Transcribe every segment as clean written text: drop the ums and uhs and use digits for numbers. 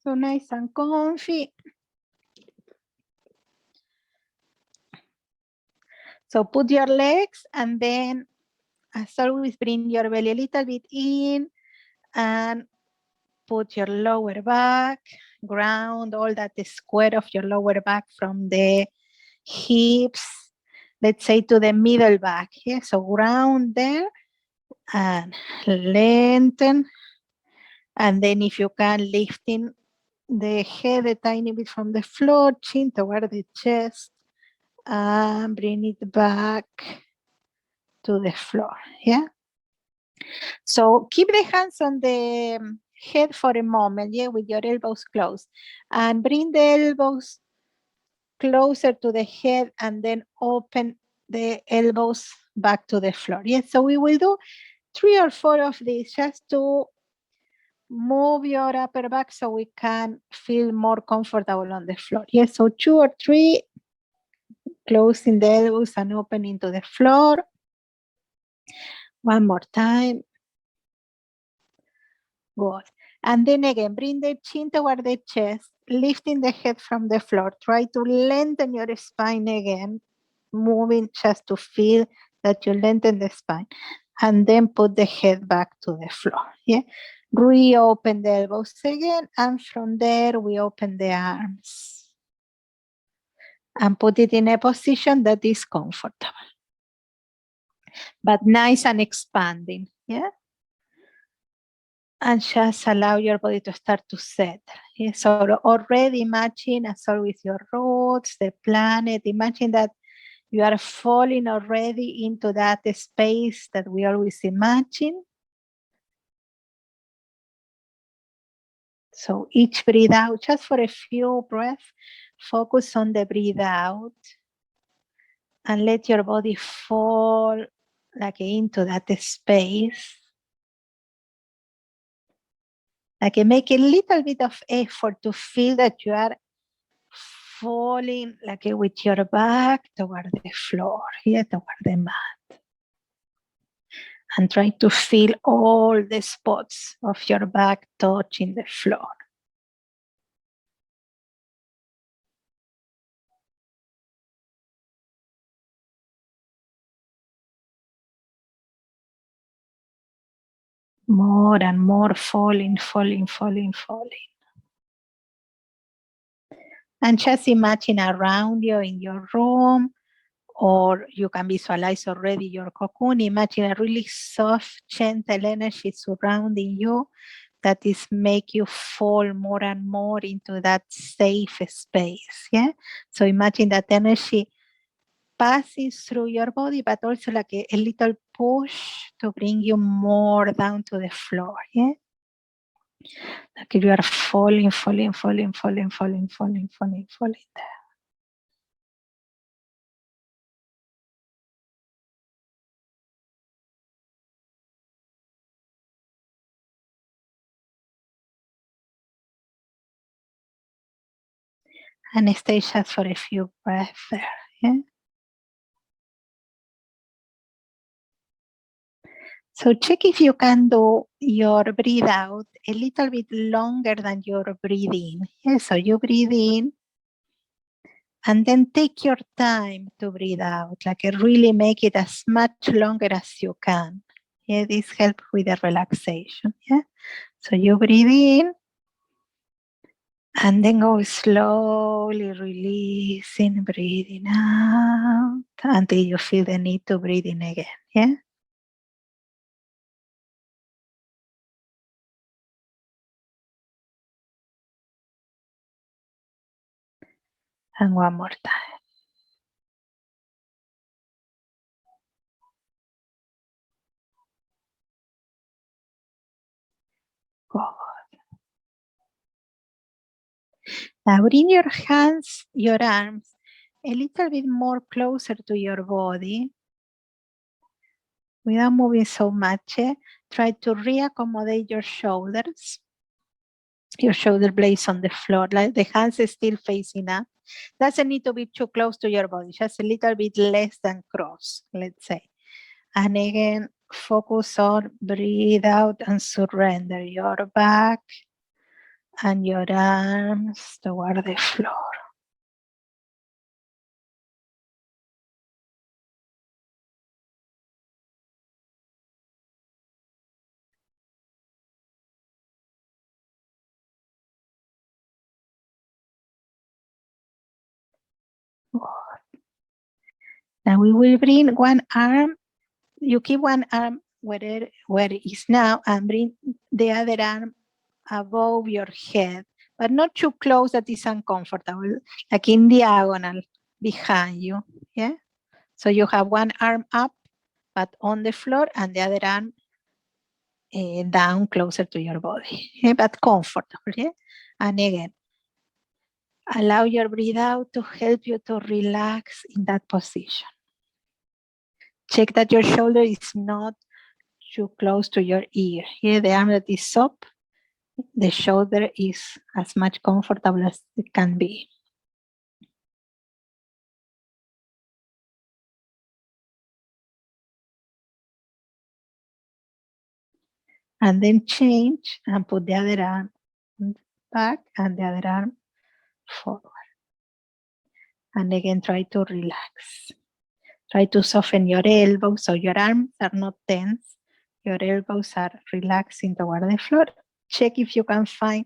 So nice and comfy. So put your legs and then as always bring your belly a little bit in and put your lower back, ground all that square of your lower back from the hips, let's say to the middle back. Yeah? So ground there and lengthen. And then if you can, lifting the head a tiny bit from the floor, chin toward the chest, and bring it back to the floor. Yeah. So keep the hands on the head for a moment, yeah, with your elbows closed, and bring the elbows closer to the head and then open the elbows back to the floor. Yes, so we will do 3 or 4 of these just to move your upper back so we can feel more comfortable on the floor. Yes, so 2 or 3, closing the elbows and opening to the floor. One more time. Good. And then again, bring the chin toward the chest, lifting the head from the floor. Try to lengthen your spine again, moving just to feel that you lengthen the spine. And then put the head back to the floor. Yeah. Reopen the elbows again, and from there we open the arms. And put it in a position that is comfortable. But nice and expanding. Yeah. And just allow your body to start to settle. Yeah? So already imagine, as always, your roots, the planet. Imagine that you are falling already into that space that we always imagine. So each breathe out, just for a few breaths, focus on the breathe out and let your body fall like into that space. Like make a little bit of effort to feel that you are falling like with your back toward the floor, here toward the mat. And try to feel all the spots of your back touching the floor. More and more falling, falling, falling, falling. And just imagine around you in your room, or you can visualize already your cocoon. Imagine a really soft, gentle energy surrounding you that is make you fall more and more into that safe space. Yeah. So imagine that energy passing through your body, but also like a little push to bring you more down to the floor. Yeah. Like you are falling, falling, falling, falling, falling, falling, falling, falling there. And stay just for a few breaths there. Yeah. So check if you can do your breathe out a little bit longer than your breathe in. Yeah, so you breathe in and then take your time to breathe out, like really make it as much longer as you can. Yeah, this helps with the relaxation. Yeah. So you breathe in and then go slowly releasing, breathing out until you feel the need to breathe in again. Yeah. And one more time. Good. Now bring your hands, your arms a little bit more closer to your body. Without moving so much, try to reaccommodate your shoulders. Your shoulder blades on the floor, like the hands are still facing up. Doesn't need to be too close to your body, just a little bit less than cross, let's say. And again, focus on breathe out and surrender your back and your arms toward the floor. Now we will bring one arm. You keep one arm where it is now and bring the other arm above your head, but not too close that is uncomfortable, like in diagonal behind you. Yeah. So you have one arm up, but on the floor, and the other arm down closer to your body, yeah, but comfortable. Yeah. And again, allow your breath out to help you to relax in that position. Check that your shoulder is not too close to your ear. Yeah, the arm that is up, the shoulder is as much comfortable as it can be. And then change and put the other arm back and the other arm forward. And again, try to relax. Try to soften your elbows so your arms are not tense. Your elbows are relaxing toward the floor. Check if you can find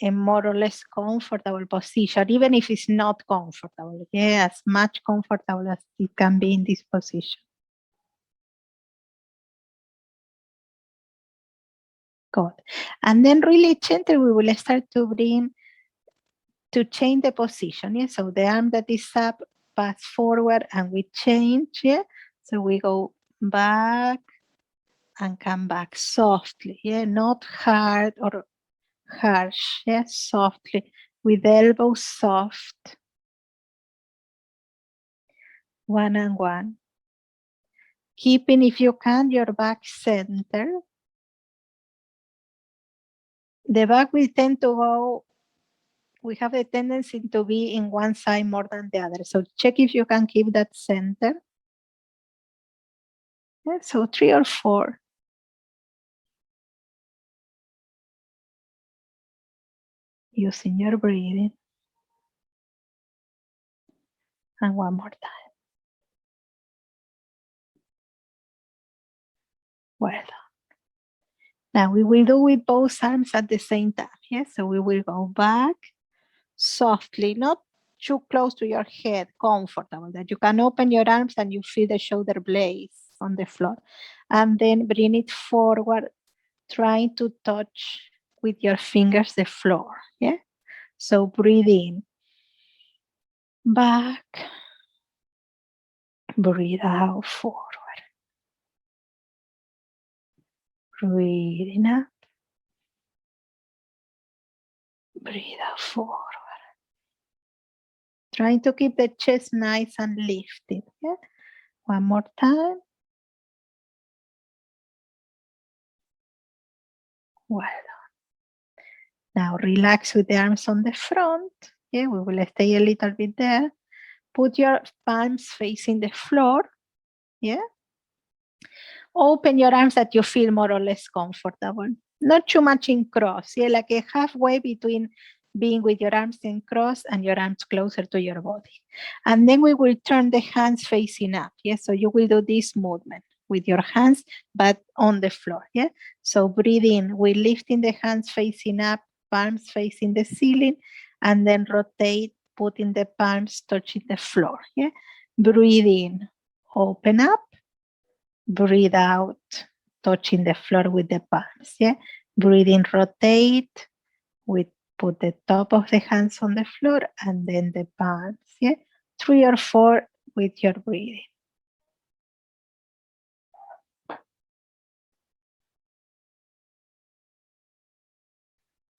a more or less comfortable position, even if it's not comfortable. Yeah, as much comfortable as it can be in this position. Good. And then really gently we will start to change the position. Yeah, so the arm that is up pass forward and we change. Yeah, so we go back and come back softly. Yeah, not hard or harsh. Yeah, softly with elbows soft. One and one. Keeping, if you can, your back center. The back will tend to go, we have a tendency to be in one side more than the other. So check if you can keep that center. Yeah, so 3 or 4. Using your breathing. And one more time. Well done. Now we will do with both arms at the same time. Yes, so we will go back softly, not too close to your head, comfortable, that you can open your arms and you feel the shoulder blades on the floor. And then bring it forward, trying to touch with your fingers the floor. Yeah. So breathe in, back, breathe out, forward. Breathing up, breathe out, forward. Trying to keep the chest nice and lifted. Yeah? One more time. Well done. Now relax with the arms on the front. Yeah, we will stay a little bit there. Put your palms facing the floor. Yeah. Open your arms that you feel more or less comfortable. Not too much in cross. Yeah, like a halfway between being with your arms in cross and your arms closer to your body. And then we will turn the hands facing up. Yeah, so you will do this movement with your hands, but on the floor. Yeah, so breathe in. We're lifting the hands facing up, palms facing the ceiling, and then rotate, putting the palms touching the floor. Yeah, breathe in, open up, breathe out, touching the floor with the palms. Yeah, breathe in, rotate, with put the top of the hands on the floor and then the palms. Yeah, 3 or 4 with your breathing.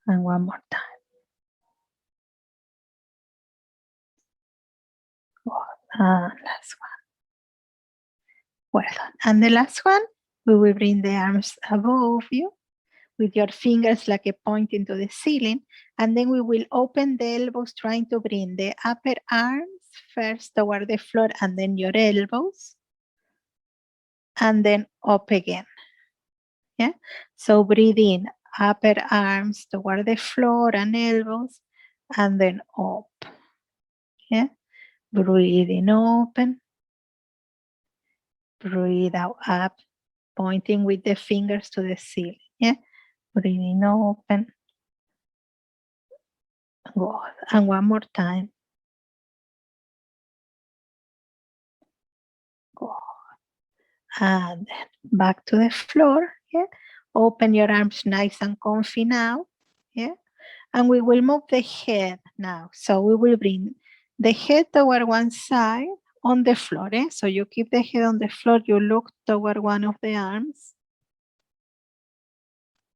And one more time. And last one. Well done. And the last one, we will bring the arms above you with your fingers like a pointing to the ceiling. And then we will open the elbows, trying to bring the upper arms first toward the floor and then your elbows. And then up again. Yeah. So breathe in, upper arms toward the floor and elbows, and then up. Yeah, breathing open. Breathe out up, pointing with the fingers to the ceiling. Yeah, breathing open. Good. And one more time. Good. And then back to the floor. Yeah, open your arms nice and comfy now. Yeah, and we will move the head now. So we will bring the head toward one side on the floor. Eh? So you keep the head on the floor, you look toward one of the arms,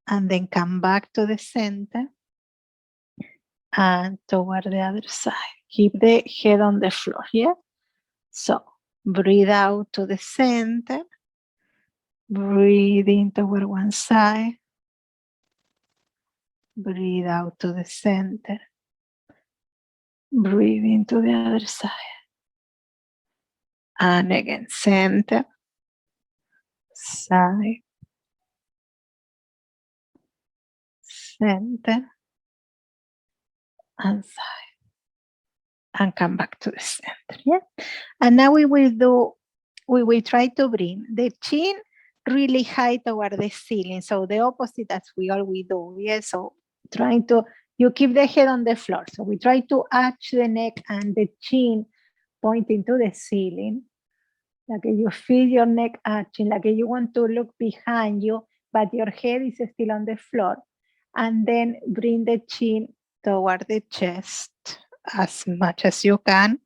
and then come back to the center and toward the other side. Keep the head on the floor, yeah? So breathe out to the center, breathe in toward one side, breathe out to the center, breathe into the other side. And again, center, side, center, and side. And come back to the center, yeah? And now we will try to bring the chin really high toward the ceiling. So the opposite as we always do, yeah? So trying to, you keep the head on the floor. So we try to arch the neck and the chin pointing to the ceiling. Like you feel your neck arching, like you want to look behind you, but your head is still on the floor. And then bring the chin toward the chest as much as you can.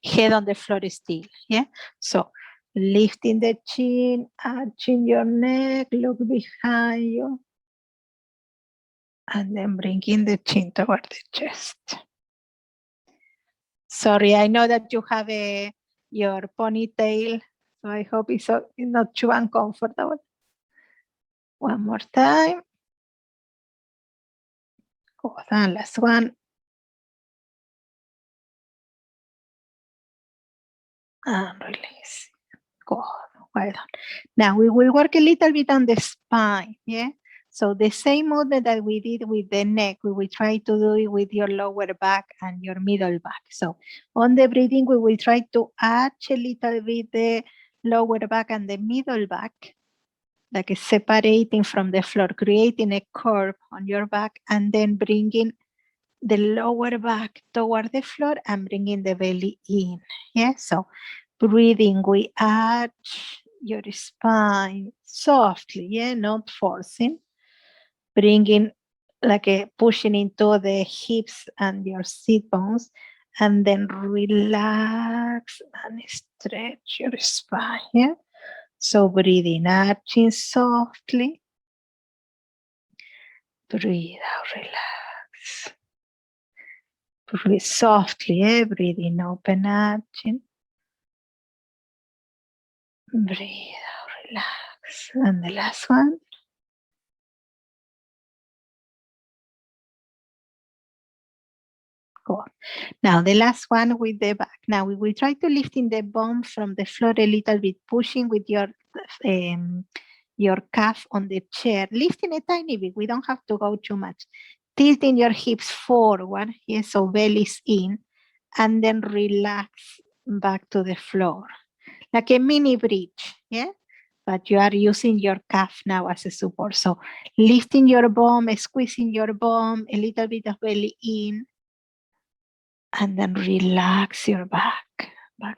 Head on the floor still, yeah? So lifting the chin, arching your neck, look behind you. And then bringing the chin toward the chest. Sorry, I know that you have your ponytail, so I hope it's not too uncomfortable. One more time. Good, and last one. And release. Good, well done. Now we will work a little bit on the spine, yeah? So the same movement that we did with the neck, we will try to do it with your lower back and your middle back. So on the breathing, we will try to arch a little bit the lower back and the middle back, like separating from the floor, creating a curve on your back, and then bringing the lower back toward the floor and bringing the belly in. Yeah, so breathing, we arch your spine softly, yeah, not forcing. Bringing, like pushing into the hips and your sit bones, and then relax and stretch your spine, yeah? So breathing, arching softly. Breathe out, relax. Breathe softly, yeah? Breathing, open, arching. Breathe out, relax. And the last one. Good. Now the last one with the back. Now we will try to lifting the bum from the floor a little bit, pushing with your calf on the chair, lifting a tiny bit. We don't have to go too much. Tilting your hips forward, yes, so belly's in, and then relax back to the floor. Like a mini bridge, yeah? But you are using your calf now as a support. So lifting your bum, squeezing your bum, a little bit of belly in, and then relax your back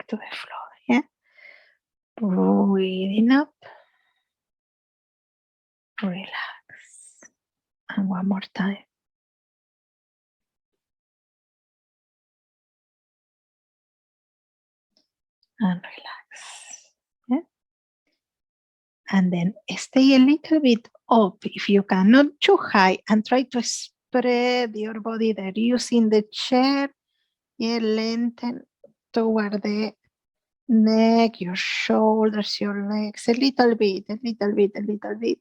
to the floor, yeah? Breathing up, relax. And one more time. And relax, yeah? And then stay a little bit up if you can, not too high, and try to spread your body there using the chair, yeah? Lengthen toward the neck, your shoulders, your legs, a little bit, a little bit, a little bit.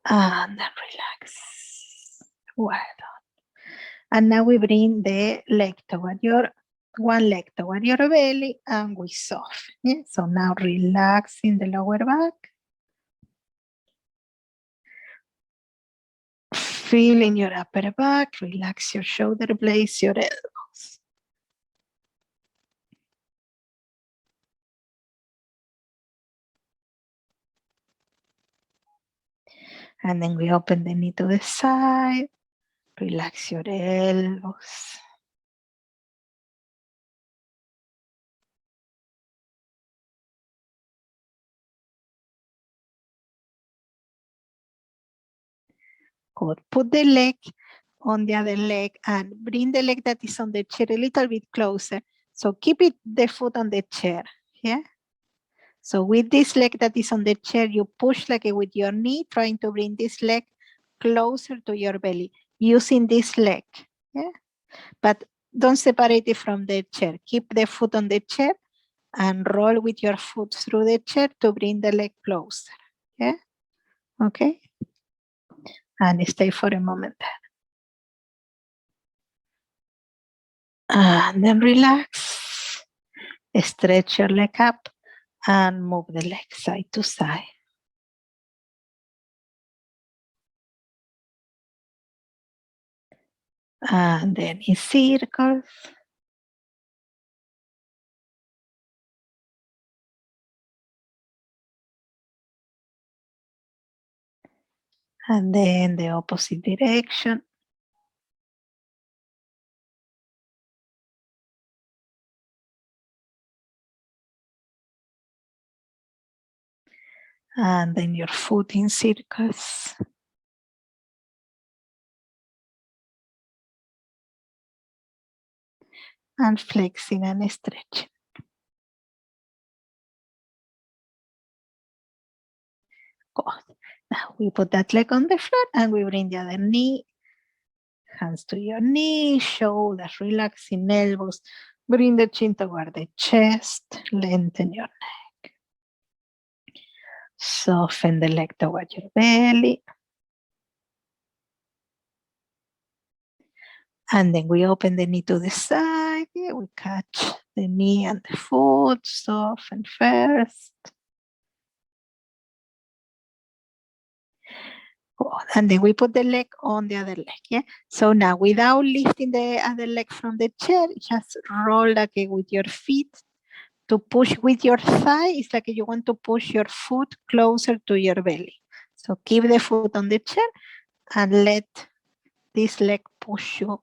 And then relax. Well done. And now we bring the leg toward one leg toward your belly, and we soften. Yeah? So now relax in the lower back. Feel in your upper back, relax your shoulder blades, your elbows. And then we open the knee to the side, relax your elbows. Good. Put the leg on the other leg and bring the leg that is on the chair a little bit closer. So keep the foot on the chair, yeah? So with this leg that is on the chair, you push like with your knee, trying to bring this leg closer to your belly, using this leg, yeah? But don't separate it from the chair. Keep the foot on the chair and roll with your foot through the chair to bring the leg closer, yeah? Okay? And stay for a moment. And then relax. Stretch your leg up and move the leg side to side. And then in circles. And then the opposite direction. And then your foot in circles. And flexing and stretching. Good. Now we put that leg on the floor and we bring the other knee. Hands to your knee, shoulders relaxing, elbows. Bring the chin toward the chest. Lengthen your neck. Soften the leg toward your belly. And then we open the knee to the side. Here we catch the knee and the foot, soften first. And then we put the leg on the other leg, yeah? So now without lifting the other leg from the chair, just roll like with your feet to push with your thigh. It's like you want to push your foot closer to your belly. So keep the foot on the chair and let this leg push you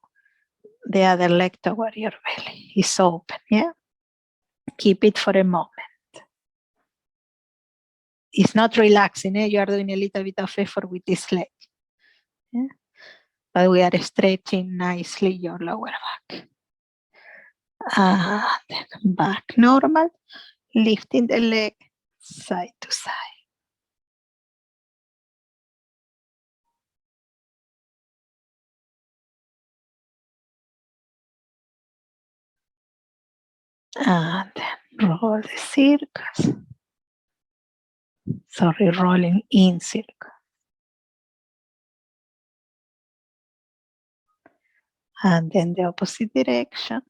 the other leg toward your belly. It's open, yeah? Keep it for a moment. It's not relaxing, eh? You are doing a little bit of effort with this leg. Yeah? But we are stretching nicely your lower back. And back normal, lifting the leg side to side. And then roll the circles. Sorry, rolling in circle. And then the opposite direction.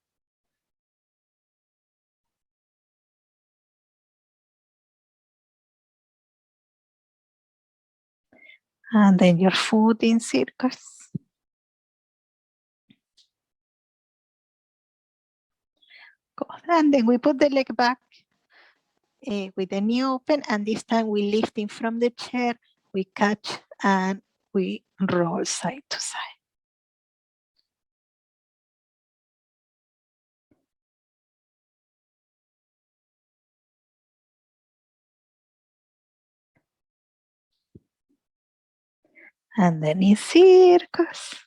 And then your foot in circles. Good. And then we put the leg back with the knee open, and this time we lift in from the chair, we catch and we roll side to side. And then in circles.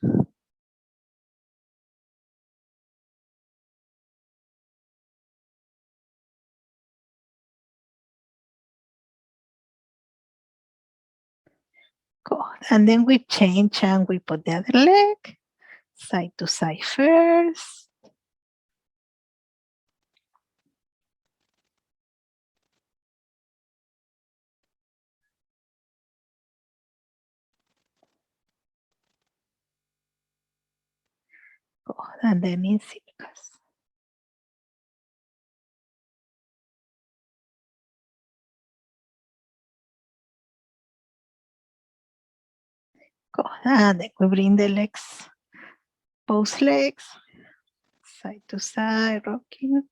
Good. And then we change and we put the other leg side to side first. Good. And then in circles. And then we bring the legs, both legs, side to side, rocking.